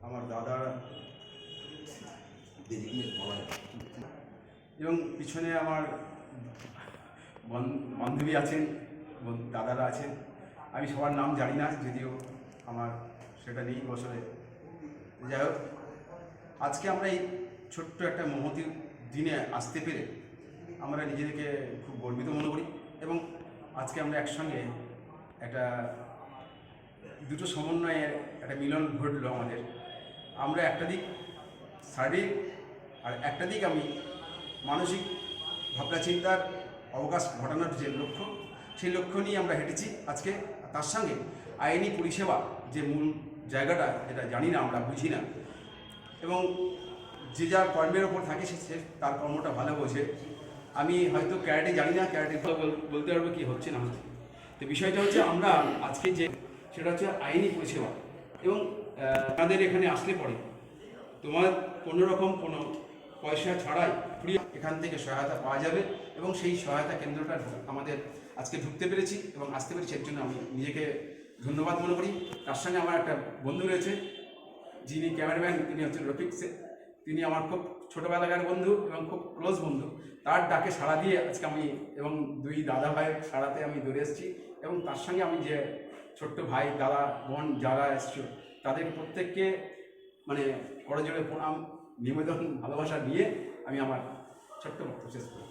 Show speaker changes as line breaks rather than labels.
আমার দাদা এবং পিছনে আমার বান্ধবী আছেন, দাদারা আছেন। আমি সবার নাম জানি না, যদিও আমার সেটা নেই বছরে। যাই হোক, আজকে আমরা এই ছোট্ট একটা মহতি দিনে আসতে পেরে আমরা নিজেদেরকে খুব গর্বিত মনে করি। এবং আজকে আমরা একসঙ্গে একটা দুটো সমন্বয়ের একটা মিলন ঘটলো আমাদের। আমরা একটা দিক শারীরিক আর একটা দিক আমি মানসিক ভাবনা চিন্তার অবকাশ ঘটানোর যে লক্ষ্য, সেই লক্ষ্য নিয়ে আমরা হেঁটেছি আজকে। তার সঙ্গে আইনি পরিষেবা যে মূল জায়গাটা, যেটা জানি না, আমরা বুঝি না, এবং যে যার কর্মের ওপর থাকে সে তার কর্মটা ভালো বোঝে। আমি হয়তো ক্যারেটে জানি না, ক্যারেটে বলতে পারবো কি হচ্ছে না হচ্ছে। তো বিষয়টা হচ্ছে আমরা আজকে যে সেটা হচ্ছে আইনি পরিষেবা। এবং তাদের এখানে আসলে পরে তোমার কোনো রকম কোনো পয়সা ছাড়াই ফ্রি এখান থেকে সহায়তা পাওয়া যাবে। এবং সেই সহায়তা কেন্দ্রটা আমাদের আজকে ঢুকতে পেরেছি এবং আসতে পেরেছি, এর জন্য আমি নিজেকে ধন্যবাদ মনে করি। তার সঙ্গে আমার একটা বন্ধু রয়েছে, যিনি ক্যামেরাম্যান, তিনি হচ্ছেন রফিক। তিনি আমার খুব ছোটোবেলাকার বন্ধু এবং খুব ক্লোজ বন্ধু। তার ডাকে সাড়া দিয়ে আজকে আমি এবং দুই দাদা ভাইয়ের সাড়াতে আমি দৌড়ে এসেছি। এবং তার সঙ্গে আমি যে ছোট্ট ভাই, দাদা, বোন যারা এসছো, তাদের প্রত্যেককে মানে করজোড়ে প্রণাম, নিবেদন, ভালোবাসা নিয়ে আমি আমার ছোট্ট বক্তব্য শেষ করি।